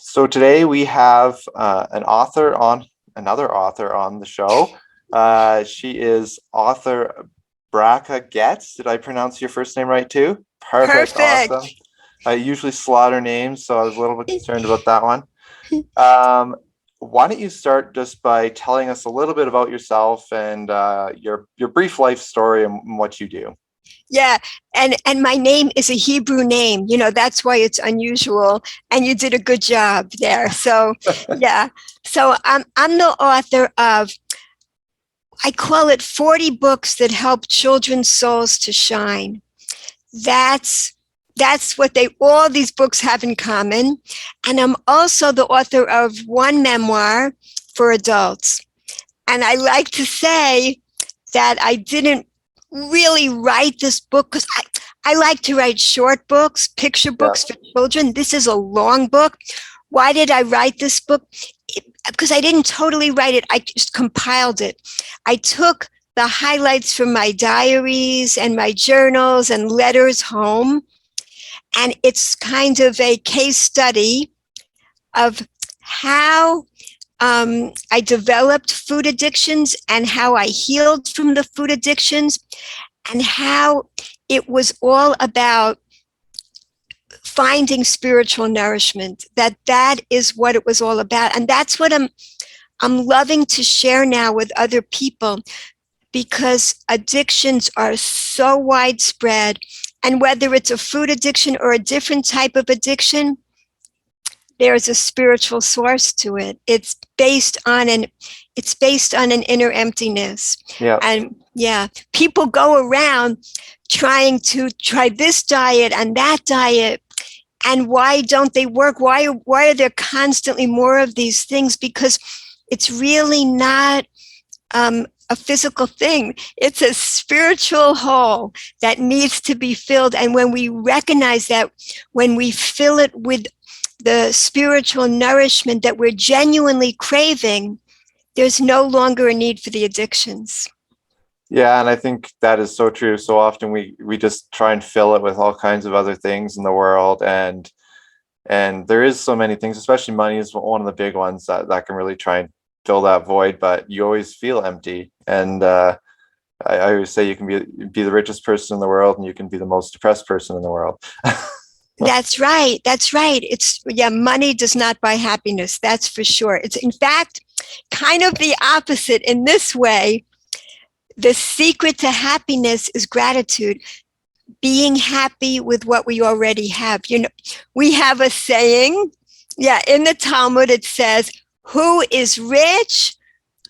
So today we have another author on the show. She is author Bracha Goetz. Did I pronounce your first name right too? Perfect, Perfect. awesome. I usually slaughter names, so I was a little bit concerned about that one. Um, why don't you start just by telling us a little bit about yourself and your brief life story and what you do? Yeah, and my name is a Hebrew name. That's why it's unusual. And you did a good job there. So yeah. So I'm the author of, I call it 40 books that help children's souls to shine. That's that's what all these books have in common. And I'm also the author of one memoir for adults. And I like to say that I didn't really write this book because I like to write short books, picture Yeah. books for children. This is a long book. Why did I write this book? Because I didn't totally write it. I just compiled it. I took the highlights from my diaries and my journals and letters home. And it's kind of a case study of how I developed food addictions and how I healed from the food addictions and how it was all about finding spiritual nourishment. That is what it was all about. And that's what I'm loving to share now with other people, because addictions are so widespread. And whether it's a food addiction or a different type of addiction, there's a spiritual source to it. It's based on an inner emptiness. Yeah. And yeah, people go around trying to try this diet and that diet. And why don't they work? Why are there constantly more of these things? Because it's really not a physical thing. It's a spiritual hole that needs to be filled. And when we recognize that, when we fill it with the spiritual nourishment that we're genuinely craving, there's no longer a need for the addictions. Yeah, and I think that is so true. So often we just try and fill it with all kinds of other things in the world, and there is so many things, especially money is one of the big ones that can really try and fill that void, but you always feel empty. And I always say you can be the richest person in the world and you can be the most depressed person in the world. That's right. That's right. Money does not buy happiness. That's for sure. It's in fact kind of the opposite in this way. The secret to happiness is gratitude, being happy with what we already have. We have a saying, in the Talmud, it says, who is rich?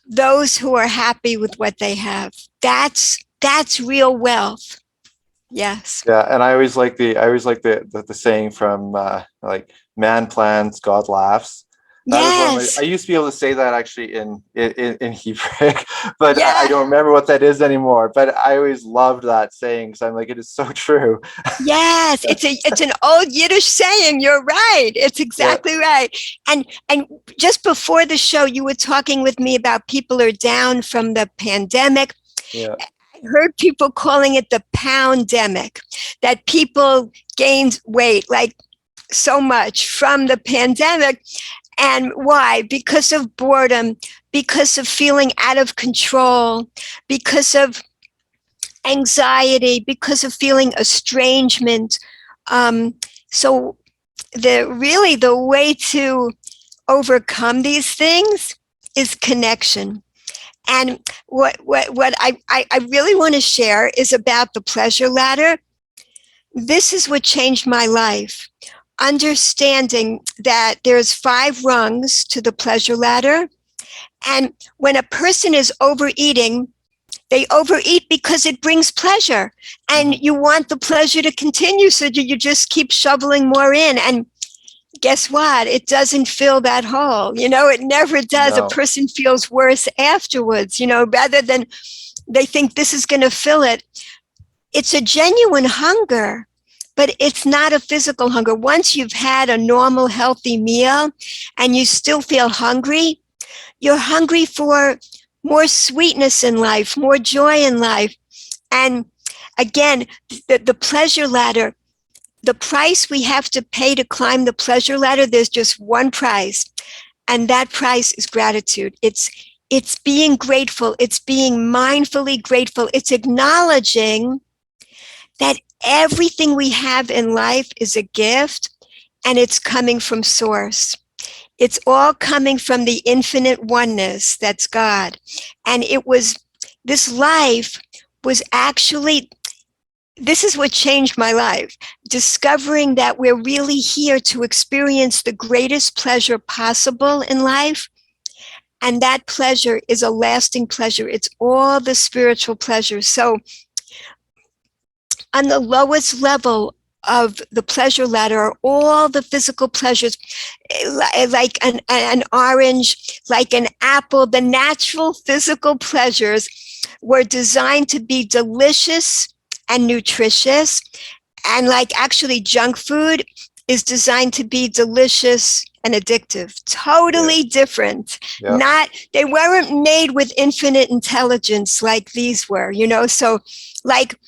Those who are happy with what they have. That's real wealth. Yes. Yeah, and I always like the saying from like man plans, God laughs. That is one of my. Yes. I used to be able to say that actually in Hebrew, but I Yeah. don't remember what that is anymore. But I always loved that saying because I'm like, it is so true. Yes, it's an old Yiddish saying. You're right. It's Yeah, exactly right. And just before the show, you were talking with me about people are down from the pandemic. yeah, I heard people calling it the poundemic, that people gained weight like so much from the pandemic. And why? Because of boredom, because of feeling out of control, because of anxiety, because of feeling estrangement. So the way to overcome these things is connection. And what I really want to share is about the pleasure ladder. This is what changed my life. Understanding that there's 5 rungs to the pleasure ladder. And when a person is overeating, they overeat because it brings pleasure. And mhm. you want the pleasure to continue, so you just keep shoveling more in. And guess what? It doesn't fill that hole. It never does. A No, person feels worse afterwards, rather than they think this is going to fill it. It's a genuine hunger, but it's not a physical hunger. Once you've had a normal, healthy meal and you still feel hungry, you're hungry for more sweetness in life, more joy in life. And again, the pleasure ladder, the price we have to pay to climb the pleasure ladder, there's just one price, and that price is gratitude. It's being grateful. It's being mindfully grateful. It's acknowledging that everything we have in life is a gift, and it's coming from source. It's all coming from the infinite oneness that's God. And this life was actually, this is what changed my life, discovering that we're really here to experience the greatest pleasure possible in life. And that pleasure is a lasting pleasure. It's all the spiritual pleasure. So on the lowest level of the pleasure ladder are all the physical pleasures, like an orange, like an apple. The natural physical pleasures were designed to be delicious and nutritious. And like actually junk food is designed to be delicious and addictive. Totally different. They weren't made with infinite intelligence like these were, so like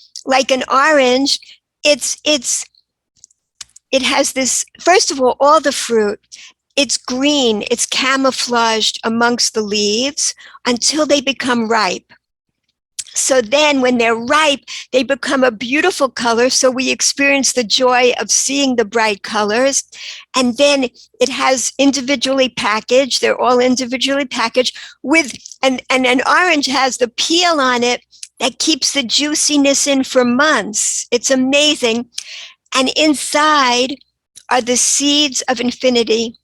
an orange, it has this, first of all the fruit, it's green, it's camouflaged amongst the leaves until they become ripe. So then when they're ripe, they become a beautiful color. So we experience the joy of seeing the bright colors. And then it has individually packaged, they're all individually packaged with, and an orange has the peel on it that keeps the juiciness in for months. It's amazing. And inside are the seeds of infinity.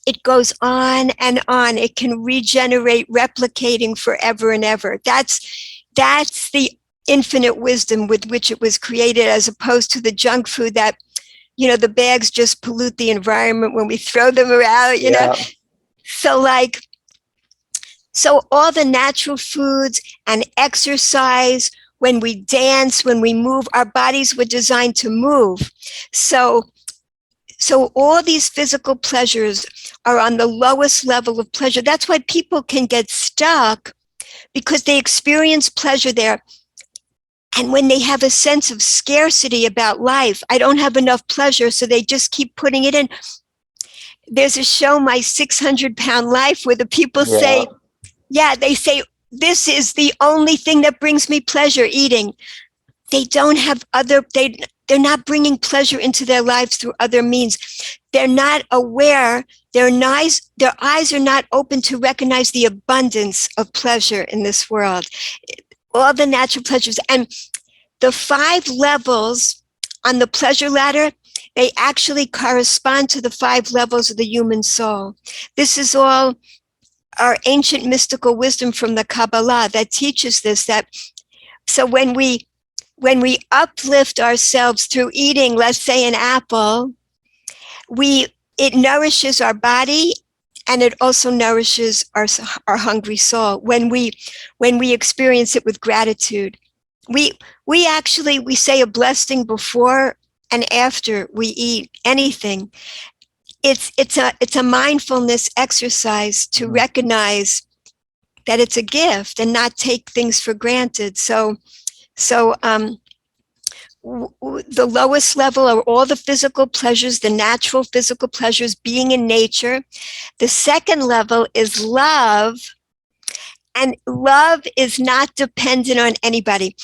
It goes on and on. It can regenerate, replicating forever and ever. That's the infinite wisdom with which it was created, as opposed to the junk food that, the bags just pollute the environment when we throw them around, know. So all the natural foods and exercise, when we dance, when we move, our bodies were designed to move. So all these physical pleasures are on the lowest level of pleasure. That's why people can get stuck, because they experience pleasure there. And when they have a sense of scarcity about life, I don't have enough pleasure, so they just keep putting it in. There's a show, My 600-Pound Life, where the people say, they say, this is the only thing that brings me pleasure, eating. They don't have they're not bringing pleasure into their lives through other means. They're not aware. Their eyes are not open to recognize the abundance of pleasure in this world. All the natural pleasures. And the 5 levels on the pleasure ladder, they actually correspond to the 5 levels of the human soul. This is all our ancient mystical wisdom from the Kabbalah that teaches this, so when we uplift ourselves through eating, let's say an apple, it nourishes our body, and it also nourishes our hungry soul when we experience it with gratitude. We say a blessing before and after we eat anything. It's a mindfulness exercise to recognize that it's a gift and not take things for granted. So the lowest level are all the physical pleasures, the natural physical pleasures, being in nature. The second level is love, and love is not dependent on anybody.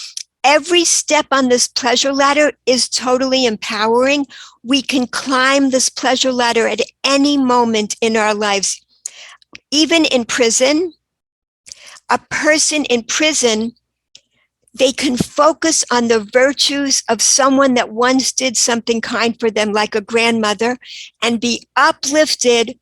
Every step on this pleasure ladder is totally empowering. We can climb this pleasure ladder at any moment in our lives. Even in prison, a person in prison, they can focus on the virtues of someone that once did something kind for them, like a grandmother, and be uplifted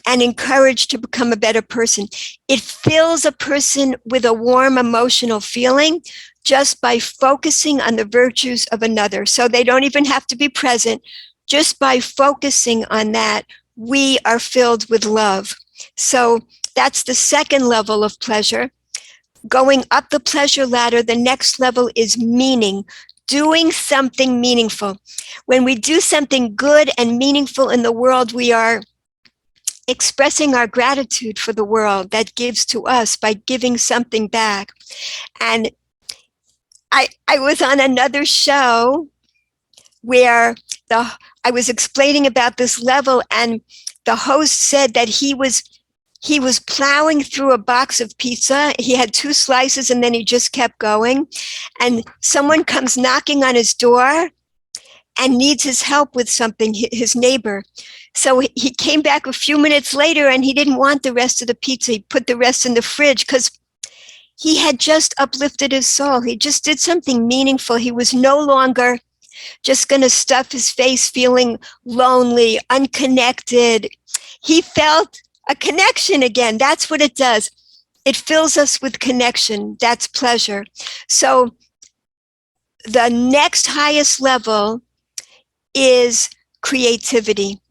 and encouraged to become a better person. It fills a person with a warm emotional feeling just by focusing on the virtues of another. So they don't even have to be present. Just by focusing on that, we are filled with love. So that's the second level of pleasure. Going up the pleasure ladder, the next level is meaning, doing something meaningful. When we do something good and meaningful in the world, we are expressing our gratitude for the world that gives to us by giving something back. And I was on another show where I was explaining about this level, and the host said that he was plowing through a box of pizza. He had 2 slices and then he just kept going. And someone comes knocking on his door and needs his help with something, his neighbor. So he came back a few minutes later and he didn't want the rest of the pizza. He put the rest in the fridge because he had just uplifted his soul. He just did something meaningful. He was no longer just going to stuff his face feeling lonely, unconnected. He felt a connection again. That's what it does. It fills us with connection. That's pleasure. So the next highest level is creativity.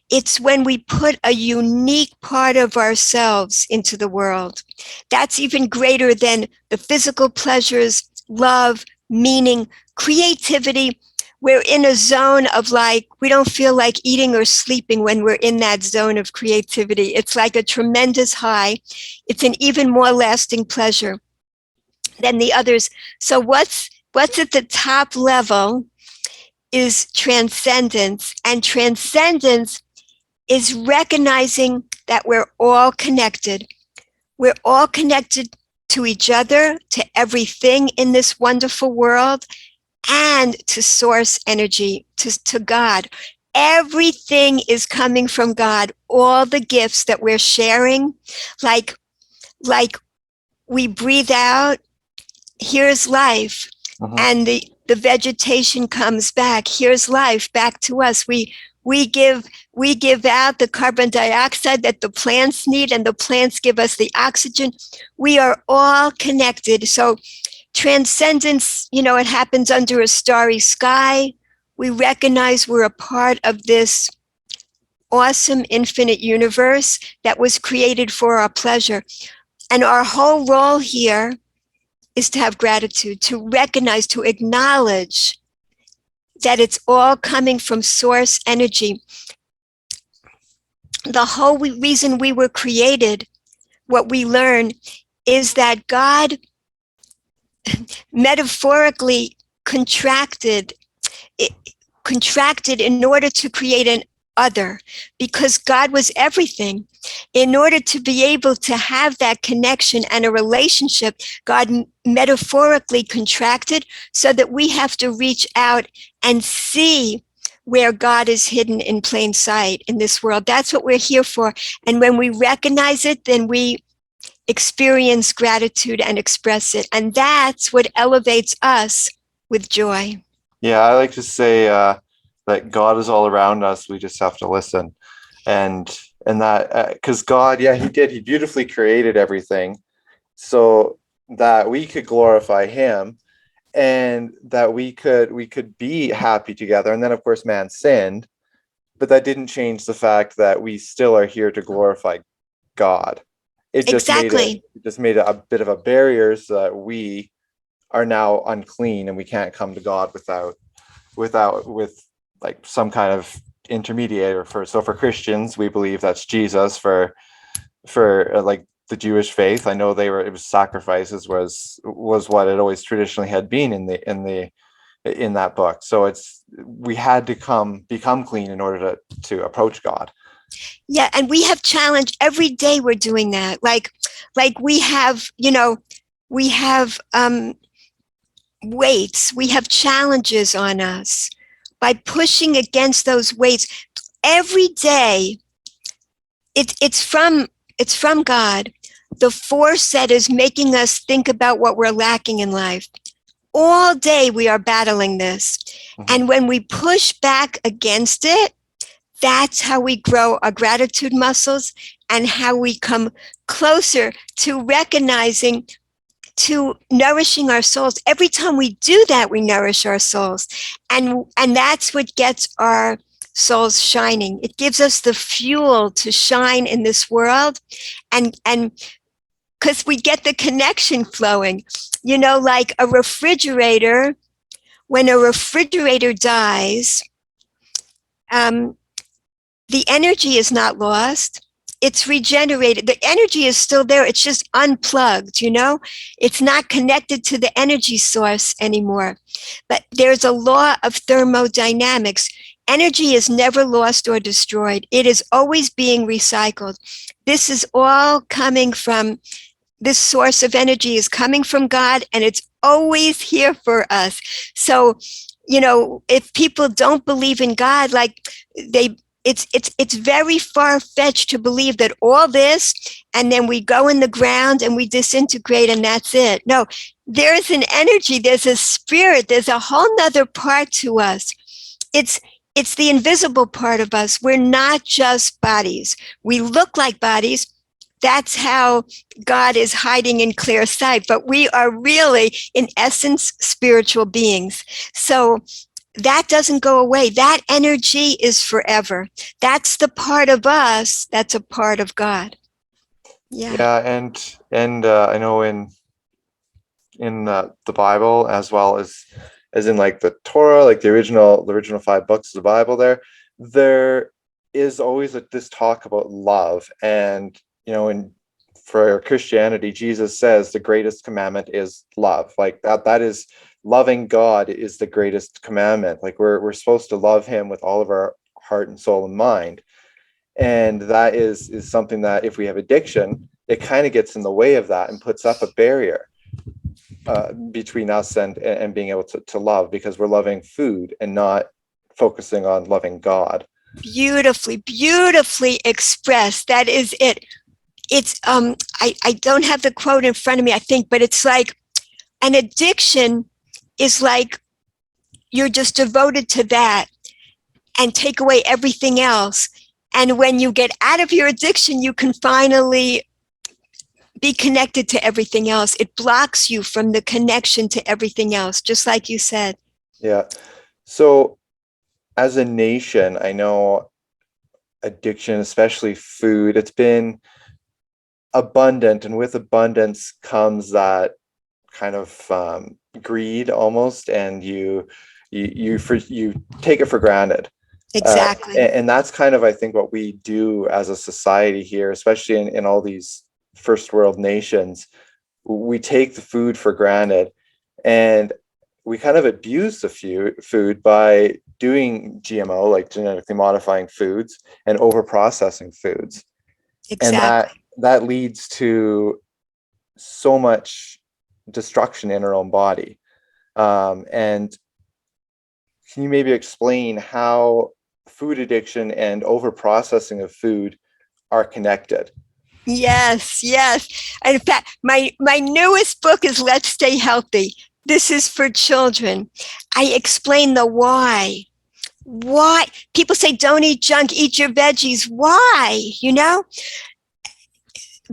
It's when we put a unique part of ourselves into the world. That's even greater than the physical pleasures, love, meaning, creativity. We're in a zone of like, we don't feel like eating or sleeping when we're in that zone of creativity. It's like a tremendous high. It's an even more lasting pleasure than the others. So what's at the top level is transcendence. And transcendence is recognizing that we're all connected. We're all connected to each other, to everything in this wonderful world, and to source energy, to God. Everything is coming from God. All the gifts that we're sharing, like we breathe out, here's life. And the vegetation comes back. Here's life back to us. We give out the carbon dioxide that the plants need, and the plants give us the oxygen. We are all connected. So transcendence, it happens under a starry sky. We recognize we're a part of this awesome infinite universe that was created for our pleasure. And our whole role here is to have gratitude, to recognize, to acknowledge that it's all coming from source energy. The whole reason we were created, what we learn, is that God metaphorically contracted in order to create an other, because God was everything. In order to be able to have that connection and a relationship, God metaphorically contracted so that we have to reach out and see where God is hidden in plain sight in this world. That's what we're here for. And when we recognize it, then we experience gratitude and express it. And that's what elevates us with joy. Yeah, I like to say that God is all around us. We just have to listen. And that, because God, he beautifully created everything so that we could glorify him and that we could be happy together. And then of course man sinned, but that didn't change the fact that we still are here to glorify God. It just made a bit of a barrier so that we are now unclean and we can't come to God with like some kind of intermediator. For Christians, we believe that's Jesus. For like the Jewish faith, I know it was sacrifices was what it always traditionally had been in that book. So we had to become clean in order to approach God. Yeah, and we have challenge every day. We're doing that. Like we have weights. We have challenges on us. By pushing against those weights every day, it's from God, the force that is making us think about what we're lacking in life. All day we are battling this. And when we push back against it, that's how we grow our gratitude muscles and how we come closer to recognizing, to nourishing our souls. Every time we do that, we nourish our souls. And that's what gets our souls shining. It gives us the fuel to shine in this world. And because we get the connection flowing, like a refrigerator, when a refrigerator dies, the energy is not lost. it's regenerated. The energy is still there. It's just unplugged, It's not connected to the energy source anymore. But there's a law of thermodynamics. Energy is never lost or destroyed. It is always being recycled. This is all coming from, this source of energy is coming from God, and it's always here for us. So, if people don't believe in God, it's very far-fetched to believe that all this, and then we go in the ground and we disintegrate and that's it. No, there's an energy, there's a spirit, there's a whole nother part to us. It's the invisible part of us. We're not just bodies. We look like bodies. That's how God is hiding in clear sight, but we are really, in essence, spiritual beings. So that doesn't go away. That energy is forever. That's the part of us that's a part of God. Yeah, and I know in the Bible, as well as in like the Torah, like the original 5 books of the Bible, there is always this talk about love. And for Christianity, Jesus says the greatest commandment is love. Like that is loving God is the greatest commandment. Like we're supposed to love him with all of our heart and soul and mind. And that is something that if we have addiction, it kind of gets in the way of that and puts up a barrier between us and being able to love, because we're loving food and not focusing on loving God. Beautifully expressed. That is it. It's I don't have the quote in front of me, I think, but it's like an addiction is like you're just devoted to that and take away everything else. And when you get out of your addiction, you can finally be connected to everything else. It blocks you from the connection to everything else, just like you said. Yeah. So as a nation, I know addiction, especially food, it's been abundant, and with abundance comes that kind of greed almost, and you take it for granted. Exactly. And that's kind of, I think, what we do as a society here, especially in all these first world nations. We take the food for granted, and we kind of abuse the food by doing GMO, like genetically modifying foods, and over processing foods. Exactly. And that leads to so much destruction in our own body. And can you maybe explain how food addiction and over processing of food are connected? Yes. And in fact, my newest book is Let's Stay Healthy. This is for children. I explain the why. Why people say don't eat junk, eat your veggies. Why?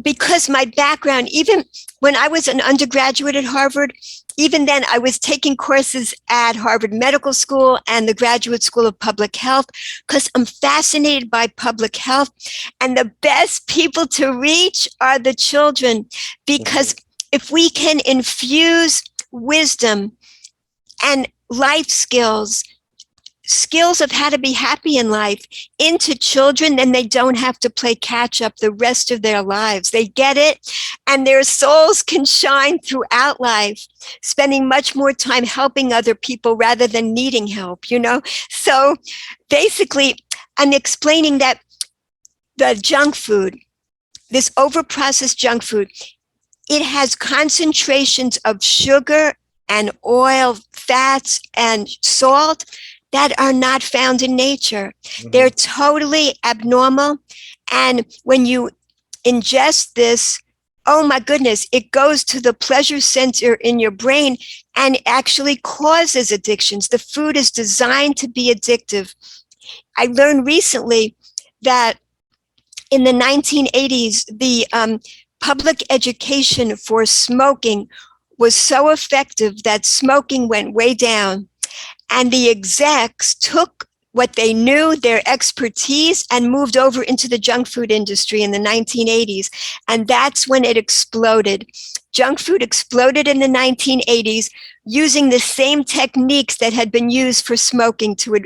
Because my background, even when I was an undergraduate at Harvard, even then I was taking courses at Harvard Medical School and the Graduate School of Public Health, because I'm fascinated by public health. And the best people to reach are the children, because if we can infuse wisdom and life skills of how to be happy in life into children, then they don't have to play catch up the rest of their lives. They get it, and their souls can shine throughout life, spending much more time helping other people rather than needing help, So basically, I'm explaining that the junk food, this overprocessed junk food, it has concentrations of sugar and oil, fats, and salt that are not found in nature. They're totally abnormal. And when you ingest this, oh my goodness, it goes to the pleasure center in your brain and actually causes addictions. The food is designed to be addictive. I learned recently that in the 1980s, the public education for smoking was so effective that smoking went way down. And the execs took what they knew, their expertise, and moved over into the junk food industry in the 1980s. And that's when it exploded. Junk food exploded in the 1980s using the same techniques that had been used for smoking to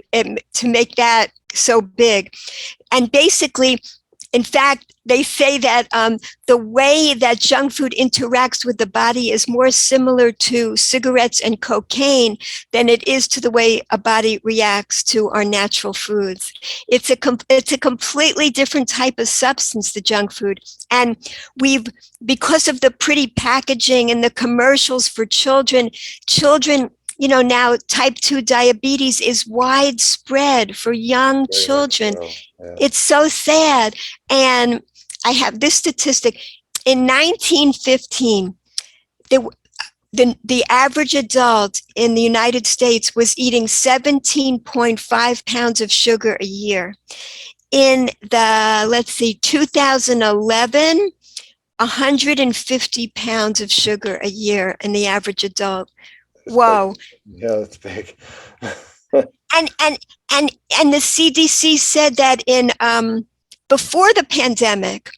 make that so big. And basically, In fact, they say that the way that junk food interacts with the body is more similar to cigarettes and cocaine than it is to the way a body reacts to our natural foods. It's a completely different type of substance, the junk food. And because of the pretty packaging and the commercials for children, now type 2 diabetes is widespread for young Very much children. so. Yeah. It's so sad. And I have this statistic. In 1915, the average adult in the United States was eating 17.5 pounds of sugar a year. In 2011, 150 pounds of sugar a year in the average adult. Whoa. Yeah, that's big. And the CDC said that in before the pandemic,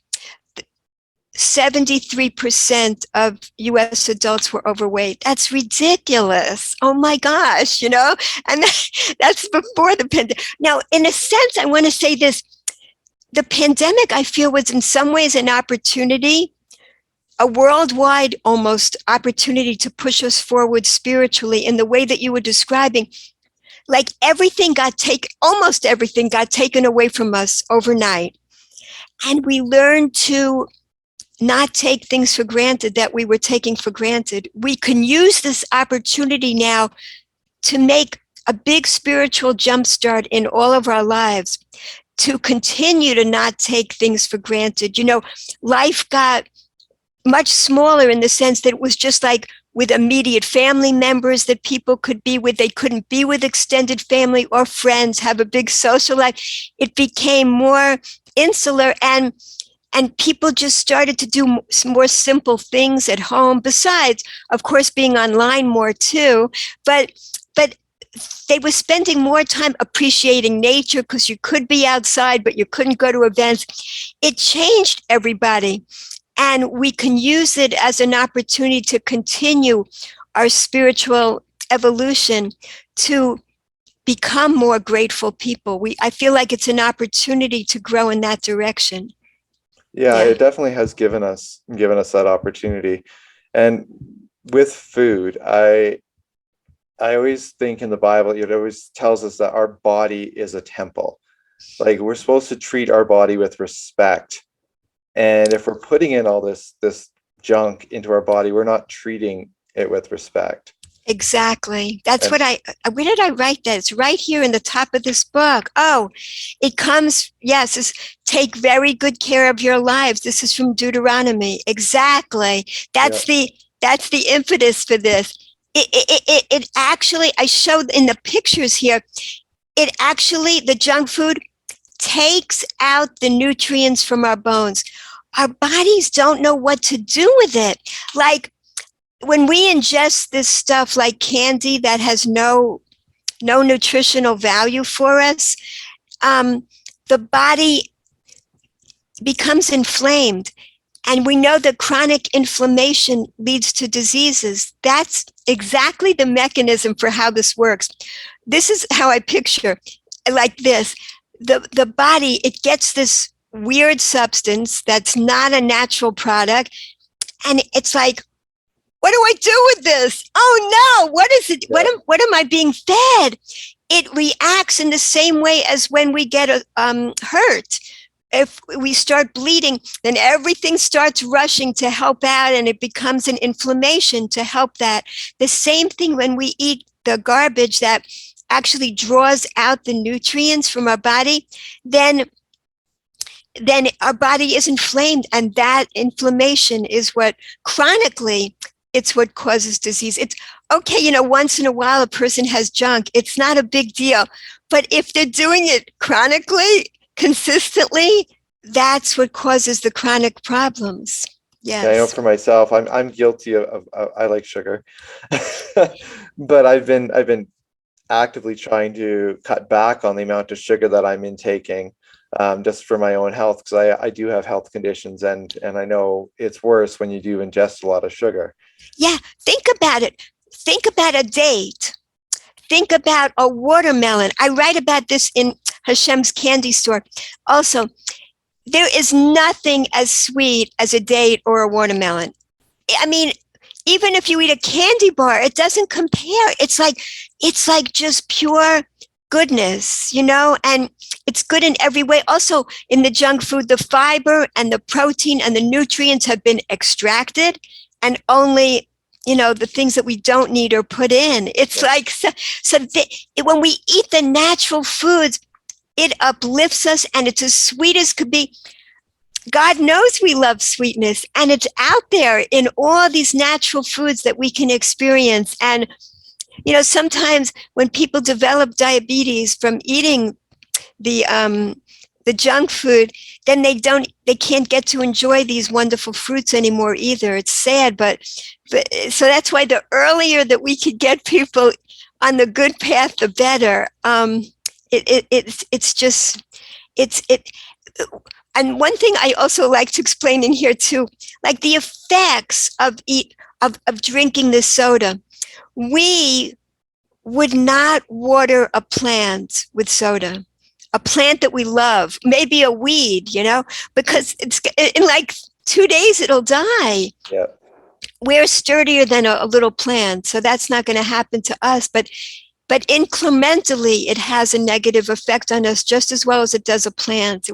73% of US adults were overweight. That's ridiculous. Oh my gosh, and that's before the pandemic. Now, in a sense, I want to say this. The pandemic, I feel, was in some ways an opportunity, a worldwide almost opportunity to push us forward spiritually in the way that you were describing. Like almost everything got taken away from us overnight. And we learned to not take things for granted that we were taking for granted. We can use this opportunity now to make a big spiritual jumpstart in all of our lives, to continue to not take things for granted. Life got much smaller in the sense that it was just like with immediate family members that people could be with. They couldn't be with extended family or friends, have a big social life. It became more insular, and people just started to do more simple things at home, besides, of course, being online more too. But they were spending more time appreciating nature because you could be outside, but you couldn't go to events. It changed everybody. And we can use it as an opportunity to continue our spiritual evolution, to become more grateful people. I feel like it's an opportunity to grow in that direction. Yeah, it definitely has given us that opportunity. And with food, I always think in the Bible, it always tells us that our body is a temple. Like, we're supposed to treat our body with respect. And if we're putting in all this junk into our body, we're not treating it with respect. Exactly. That's where did I write that? It's right here in the top of this book. Oh, it comes, yes, it's take very good care of your lives. This is from Deuteronomy. Exactly. That's the impetus for this. It actually, I showed in the pictures here, the junk food takes out the nutrients from our bones. Our bodies don't know what to do with it. Like, when we ingest this stuff like candy that has no nutritional value for us, the body becomes inflamed. And we know that chronic inflammation leads to diseases. That's exactly the mechanism for how this works. This is how I picture, like this. The body, it gets this weird substance that's not a natural product. And it's like, what do I do with this? Oh no, what is it? Yeah. What am I being fed? It reacts in the same way as when we get hurt. If we start bleeding, then everything starts rushing to help out, and it becomes an inflammation to help that. The same thing when we eat the garbage that actually draws out the nutrients from our body, then our body is inflamed, and that inflammation is what chronically, it's what causes disease. It's okay, once in a while a person has junk. It's not a big deal. But if they're doing it chronically, consistently, that's what causes the chronic problems. Yes. Yeah, I know for myself, I'm guilty of I like sugar, but I've been actively trying to cut back on the amount of sugar that I'm intaking, just for my own health, because I do have health conditions, and I know it's worse when you do ingest a lot of sugar. Yeah, think about it. Think about a date. Think about a watermelon. I write about this in Hashem's Candy Store. Also, there is nothing as sweet as a date or a watermelon. I mean, even if you eat a candy bar, it doesn't compare. It's like just pure goodness, you know, and it's good in every way. Also, in the junk food, the fiber and the protein and the nutrients have been extracted, and only, you know, the things that we don't need are put in. It's like, when we eat the natural foods, it uplifts us, and it's as sweet as could be. God knows we love sweetness, and it's out there in all these natural foods that we can experience. And, you know, sometimes when people develop diabetes from eating the junk food, then they can't get to enjoy these wonderful fruits anymore either. It's sad, but so that's why the earlier that we could get people on the good path, the better. It's just, it. And one thing I also like to explain in here too, like the effects of drinking this soda. We would not water a plant with soda, a plant that we love, maybe a weed, you know, because it's in like 2 days it'll die. Yeah. We're sturdier than a little plant, so that's not going to happen to us. But incrementally, it has a negative effect on us just as well as it does a plant.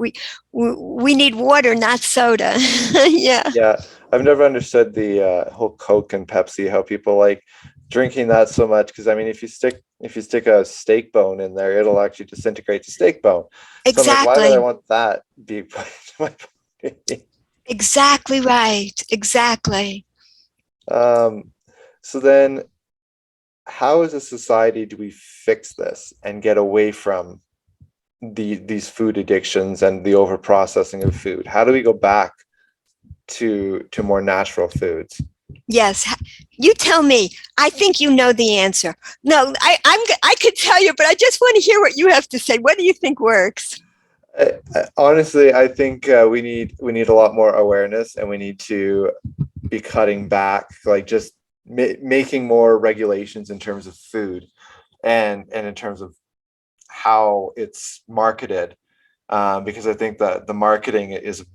We need water, not soda. Yeah. Yeah. I've never understood the whole Coke and Pepsi, how people like drinking that so much. Because I mean, if you stick a steak bone in there, it'll actually disintegrate the steak bone. So I'm like, why would I Exactly. want that be put into my body? Exactly right. Exactly. So then, how as a society do we fix this and get away from these food addictions and the over processing of food? How do we go back to more natural foods? Yes. You tell me. I think you know the answer. No, I could tell you, but I just want to hear what you have to say. What do you think works? Honestly, I think we need a lot more awareness, and we need to be cutting back, like just making more regulations in terms of food, and in terms of how it's marketed, because I think that the marketing is a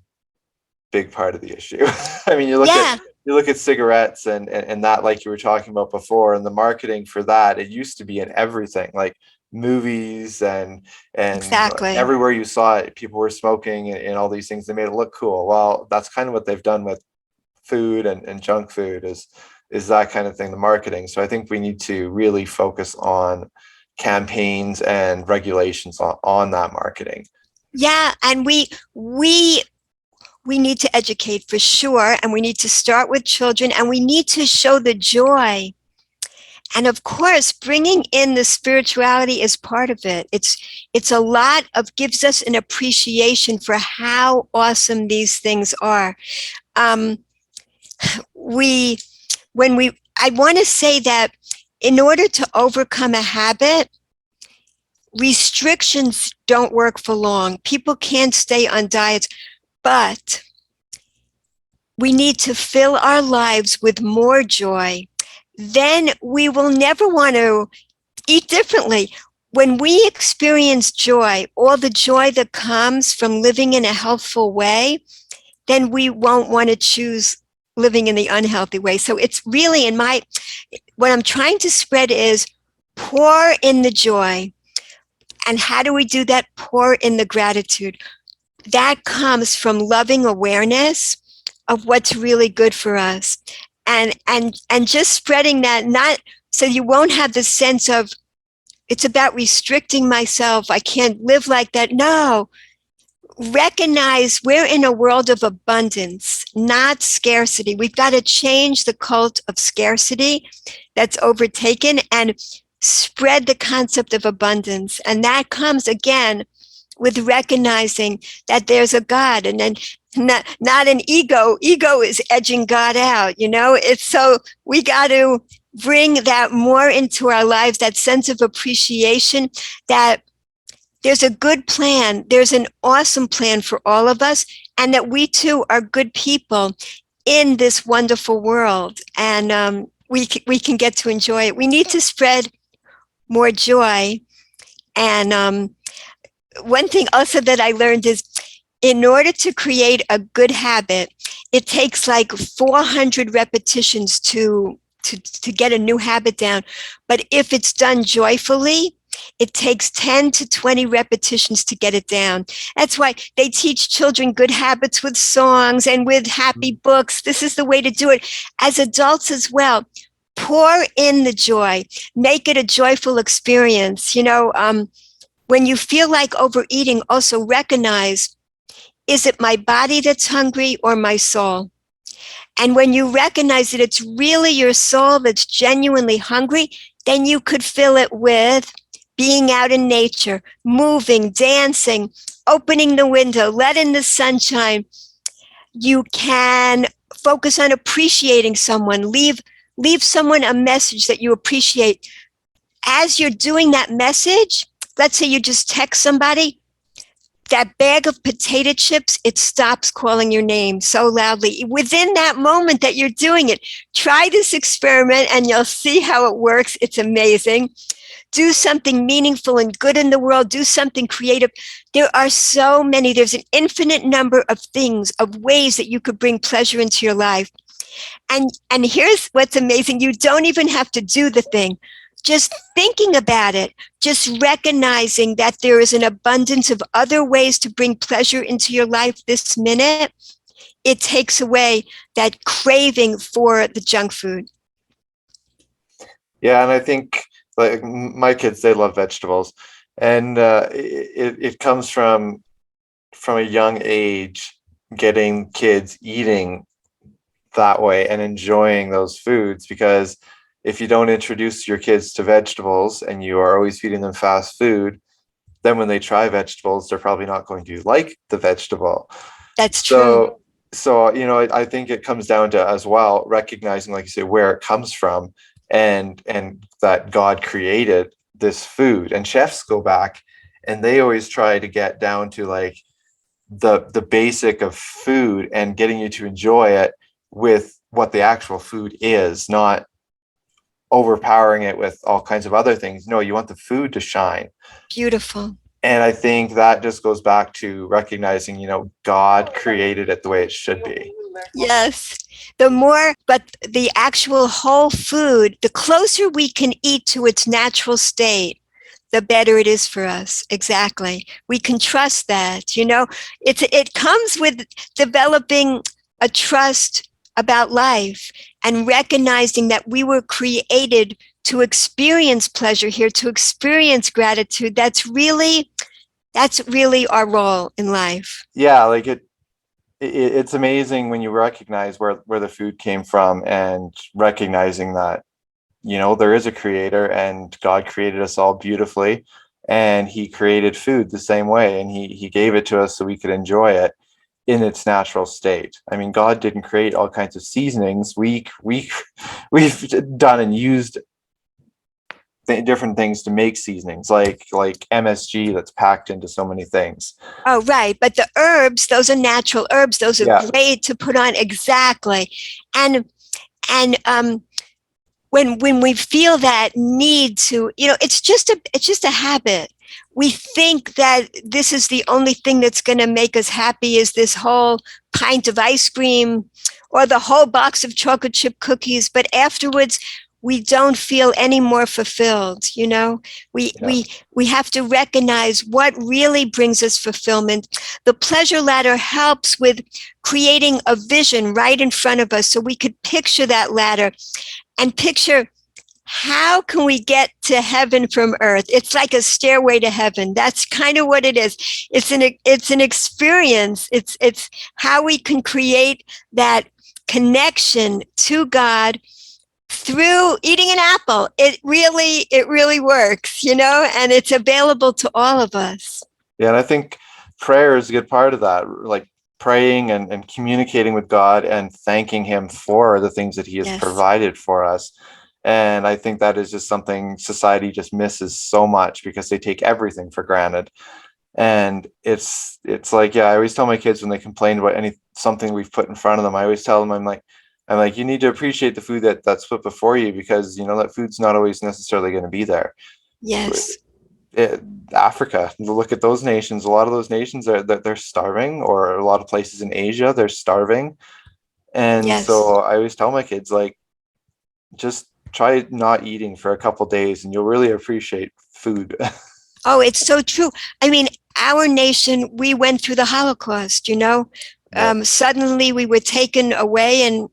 big part of the issue. I mean, Yeah, you look at cigarettes and that, like you were talking about before, and the marketing for that, it used to be in everything, like movies and exactly. everywhere you saw it, people were smoking and all these things. They made it look cool. Well, that's kind of what they've done with food and junk food is that kind of thing, the marketing. So I think we need to really focus on campaigns and regulations on that marketing. Yeah, and we need to educate for sure, and we need to start with children, and we need to show the joy. And of course, bringing in the spirituality is part of it. It's a lot of gives us an appreciation for how awesome these things are. Um, we when we I want to say that in order to overcome a habit, restrictions don't work for long. People can't stay on diets, but we need to fill our lives with more joy. Then we will never want to eat differently. When we experience joy, all the joy that comes from living in a healthful way, then we won't want to choose living in the unhealthy way. So it's really what I'm trying to spread is pour in the joy. And how do we do that? Pour in the gratitude. That comes from loving awareness of what's really good for us. And just spreading that, not so you won't have the sense of it's about restricting myself. I can't live like that. No, recognize we're in a world of abundance, not scarcity. We've got to change the cult of scarcity that's overtaken and spread the concept of abundance. And that comes again with recognizing that there's a God, and then not an ego. Ego is edging God out, you know? It's so we got to bring that more into our lives, that sense of appreciation that there's a good plan. There's an awesome plan for all of us, and that we too are good people in this wonderful world. And we can get to enjoy it. We need to spread more joy. And one thing also that I learned is in order to create a good habit, it takes like 400 repetitions to get a new habit down. But if it's done joyfully, it takes 10 to 20 repetitions to get it down. That's why they teach children good habits with songs and with happy books. This is the way to do it. As adults as well, pour in the joy, make it a joyful experience. When you feel like overeating, also recognize, is it my body that's hungry or my soul? And when you recognize that it's really your soul that's genuinely hungry, then you could fill it with being out in nature, moving, dancing, opening the window, letting the sunshine. You can focus on appreciating someone, leave someone a message that you appreciate. As you're doing that message, let's say you just text somebody, that bag of potato chips, it stops calling your name so loudly. Within that moment that you're doing it, try this experiment and you'll see how it works. It's amazing. Do something meaningful and good in the world. Do something creative. There are so many, there's an infinite number of things, of ways that you could bring pleasure into your life. And here's what's amazing. You don't even have to do the thing. Just thinking about it, just recognizing that there is an abundance of other ways to bring pleasure into your life this minute, it takes away that craving for the junk food. Yeah, and I think like my kids, they love vegetables, and it comes from a young age, getting kids eating that way and enjoying those foods, because if you don't introduce your kids to vegetables and you are always feeding them fast food, then when they try vegetables, they're probably not going to like the vegetable. That's true. So I think it comes down to, as well, recognizing, like you say, where it comes from, and that God created this food. And chefs go back and they always try to get down to like the basic of food and getting you to enjoy it with what the actual food is, not overpowering it with all kinds of other things. No, you want the food to shine. Beautiful. And I think that just goes back to recognizing, God created it the way it should be. Yes. But the actual whole food, the closer we can eat to its natural state, the better it is for us. Exactly. We can trust that, it comes with developing a trust about life and recognizing that we were created to experience pleasure here, to experience gratitude. That's really our role in life. Yeah, like it's amazing when you recognize where the food came from, and recognizing that, there is a creator, and God created us all beautifully, and he created food the same way, and he gave it to us so we could enjoy it in its natural state. I mean, God didn't create all kinds of seasonings. We've done and used different things to make seasonings, like MSG that's packed into so many things. Oh, right. But the herbs, those are natural herbs. Those are great to put on. Exactly. And when we feel that need to, it's just a habit. We think that this is the only thing that's going to make us happy, is this whole pint of ice cream or the whole box of chocolate chip cookies. But afterwards, we don't feel any more fulfilled. We have to recognize what really brings us fulfillment. The pleasure ladder helps with creating a vision right in front of us, so we could picture that ladder and picture, how can we get to heaven from earth? It's like a stairway to heaven. That's kind of what it is. It's an experience. It's how we can create that connection to God through eating an apple. It really works, and it's available to all of us. Yeah, and I think prayer is a good part of that, like praying and communicating with God and thanking him for the things that he has provided for us. And I think that is just something society just misses so much, because they take everything for granted. And it's like, I always tell my kids when they complain about something we've put in front of them, I always tell them, I'm like, you need to appreciate the food that's put before you, because that food's not always necessarily going to be there. Yes. it, Africa, look at those nations. A lot of those nations are that they're starving, or a lot of places in Asia, they're starving. And Yes. so I always tell my kids, like, just try not eating for a couple days and you'll really appreciate food. Oh, it's so true. I mean, our nation, we went through the Holocaust, you know. Yeah. Suddenly we were taken away and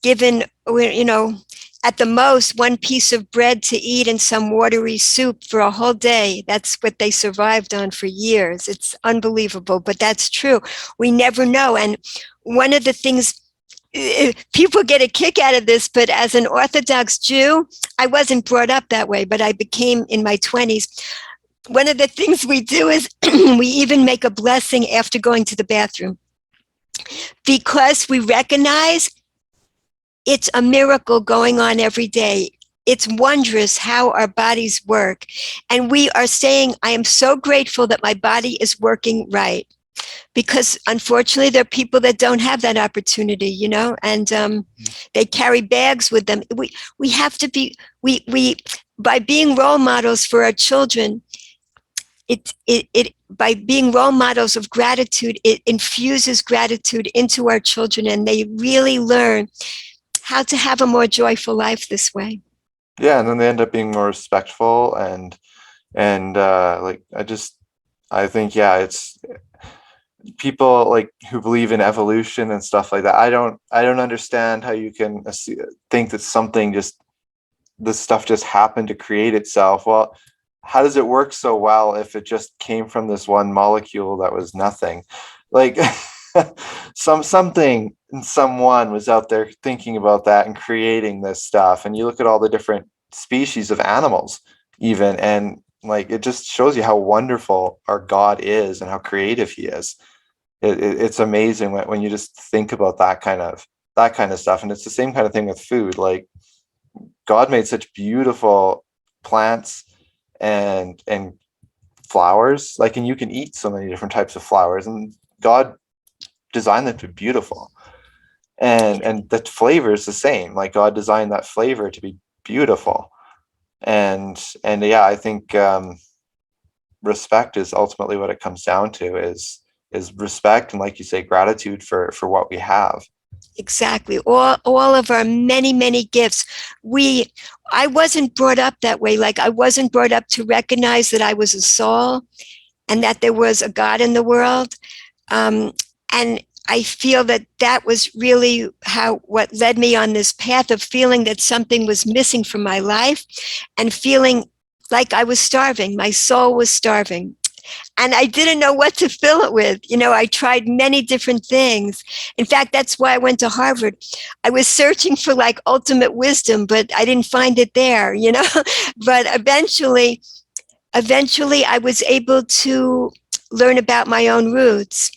given, you know, at the most one piece of bread to eat and some watery soup for a whole day. That's what they survived on for years. It's unbelievable, but that's true. We never know. And one of the things, people get a kick out of this, but as an Orthodox Jew, I wasn't brought up that way, but I became in my 20s. One of the things we do is we even make a blessing after going to the bathroom because we recognize it's a miracle going on every day. It's wondrous how our bodies work. And we are saying, I am so grateful that my body is working right. Because unfortunately, there are people that don't have that opportunity, you know, and they carry bags with them. We have to be, we by being role models for our children, it by being role models of gratitude, it infuses gratitude into our children, and they really learn how to have a more joyful life this way. Yeah, and then they end up being more respectful, and like I think, yeah, it's people like who believe in evolution and stuff like that. I don't understand how you can think that something just this stuff just happened to create itself. Well, how does it work so well if it just came from this one molecule that was nothing? Like something and someone was out there thinking about that and creating this stuff. And you look at all the different species of animals, even, and like it just shows you how wonderful our God is and how creative He is. It's amazing when you just think about that kind of stuff. And it's the same kind of thing with food. Like God made such beautiful plants and flowers, like, and you can eat so many different types of flowers, and God designed them to be beautiful. And the flavor is the same. Like God designed that flavor to be beautiful. And yeah, I think respect is ultimately what it comes down to, is respect, and like you say, gratitude for what we have. Exactly. All of our many, many gifts. I wasn't brought up that way. Like I wasn't brought up to recognize that I was a soul and that there was a God in the world. And I feel that that was really what led me on this path of feeling that something was missing from my life and feeling like I was starving. My soul was starving. And I didn't know what to fill it with. You know, I tried many different things. In fact, that's why I went to Harvard. I was searching for like ultimate wisdom, but I didn't find it there, you know. But eventually I was able to learn about my own roots.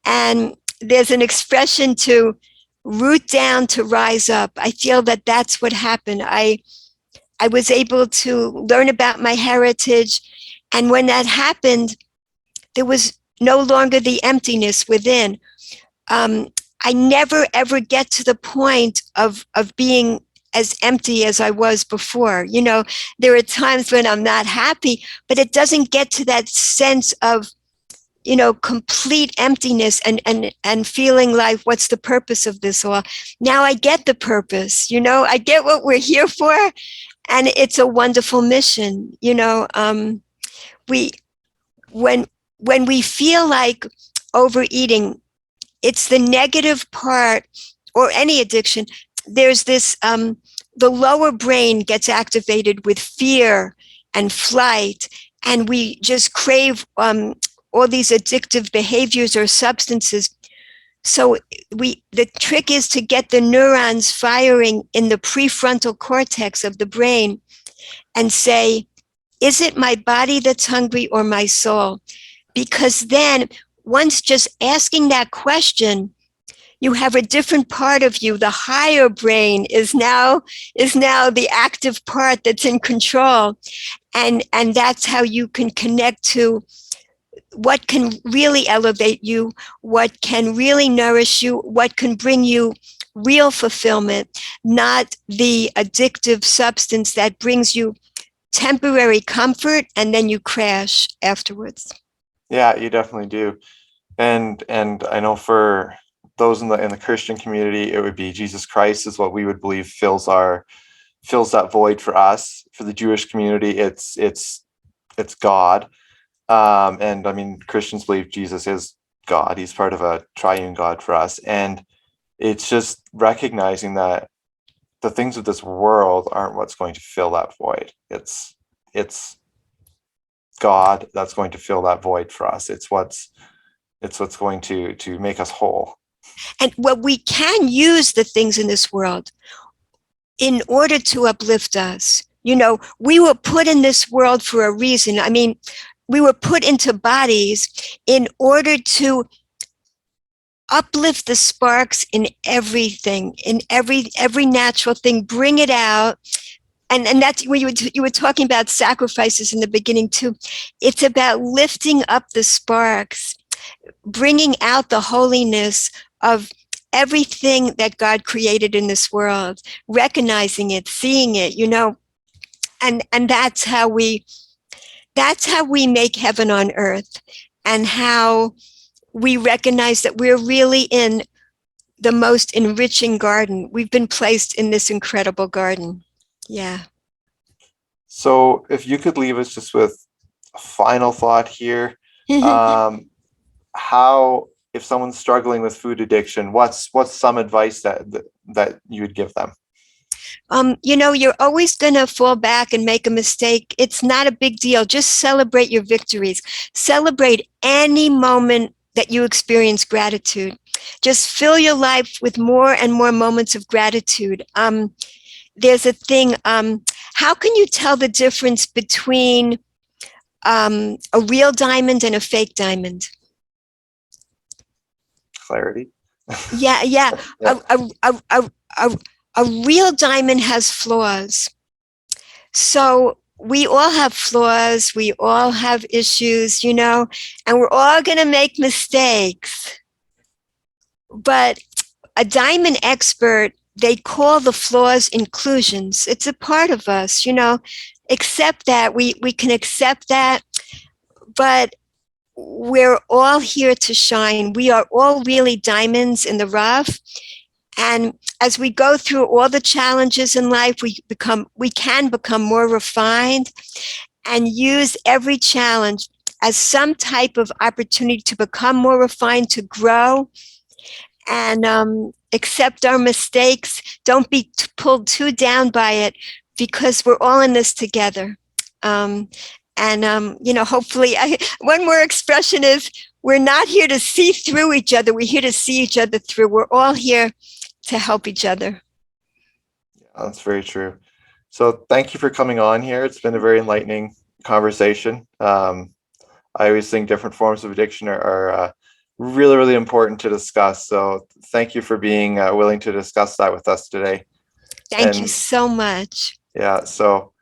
And there's an expression to root down to rise up. I feel that that's what happened. I was able to learn about my heritage. And when that happened, there was no longer the emptiness within. I never ever get to the point of being as empty as I was before. You know, there are times when I'm not happy, but it doesn't get to that sense of, you know, complete emptiness and feeling like, what's the purpose of this all? Now I get the purpose, you know, I get what we're here for, and it's a wonderful mission. You know, we when we feel like overeating, it's the negative part, or any addiction. There's this the lower brain gets activated with fear and flight, and we just crave all these addictive behaviors or substances. So the trick is to get the neurons firing in the prefrontal cortex of the brain and say, is it my body that's hungry or my soul? Because then, once just asking that question, you have a different part of you. The higher brain is now the active part that's in control, and that's how you can connect to what can really elevate you, what can really nourish you, what can bring you real fulfillment, not the addictive substance that brings you temporary comfort, and then you crash afterwards. Yeah, you definitely do. And I know for those in the Christian community, it would be Jesus Christ is what we would believe fills that void for us. For the Jewish community, it's God. And I mean, Christians believe Jesus is God. He's part of a triune God for us. And it's just recognizing that the things of this world aren't what's going to fill that void. It's God that's going to fill that void for us. It's what's going to make us whole. And what we can use the things in this world in order to uplift us. You know, we were put in this world for a reason. I mean, we were put into bodies in order to uplift the sparks in everything, in every natural thing, bring it out. And that's when you were talking about sacrifices in the beginning too. It's about lifting up the sparks, bringing out the holiness of everything that God created in this world, recognizing it, seeing it, you know, and that's how we make heaven on earth, and how we recognize that we're really in the most enriching garden. We've been placed in this incredible garden. Yeah. So if you could leave us just with a final thought here, um, how if someone's struggling with food addiction, what's some advice that you would give them? You know, you're always going to fall back and make a mistake. It's not a big deal. Just celebrate your victories. Celebrate any moment that you experience gratitude. Just fill your life with more and more moments of gratitude. There's a thing, how can you tell the difference between a real diamond and a fake diamond? Clarity. Yeah, yeah. Yeah. A real diamond has flaws. So we all have flaws. We all have issues, you know, and we're all going to make mistakes. But a diamond expert, they call the flaws inclusions. It's a part of us, you know. Accept that. We can accept that. But we're all here to shine. We are all really diamonds in the rough. And as we go through all the challenges in life, we can become more refined and use every challenge as some type of opportunity to become more refined, to grow, and accept our mistakes. Don't be pulled too down by it, because we're all in this together. You know, hopefully, one more expression is, we're not here to see through each other. We're here to see each other through. We're all here to help each other. Yeah, that's very true. So thank you for coming on here. It's been a very enlightening conversation. I always think different forms of addiction are really, really important to discuss. So thank you for being willing to discuss that with us today. Thank you so much. Yeah, so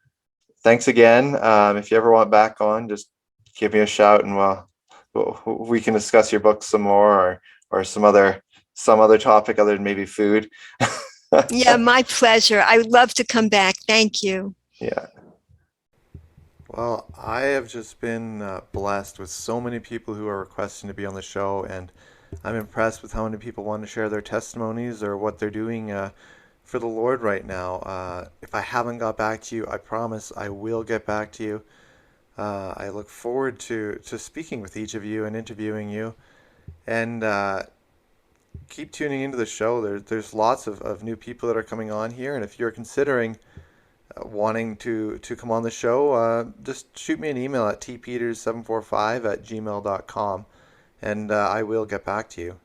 thanks again. If you ever want back on, just give me a shout, and we can discuss your book some more, or some other topic other than maybe food. Yeah, my pleasure. I would love to come back. Thank you. Yeah. Well, I have just been blessed with so many people who are requesting to be on the show, and I'm impressed with how many people want to share their testimonies or what they're doing for the Lord right now. If I haven't got back to you, I promise I will get back to you. I look forward to speaking with each of you and interviewing you, and keep tuning into the show. There's lots of new people that are coming on here, and if you're considering wanting to come on the show, just shoot me an email at tpeters745@gmail.com, and I will get back to you.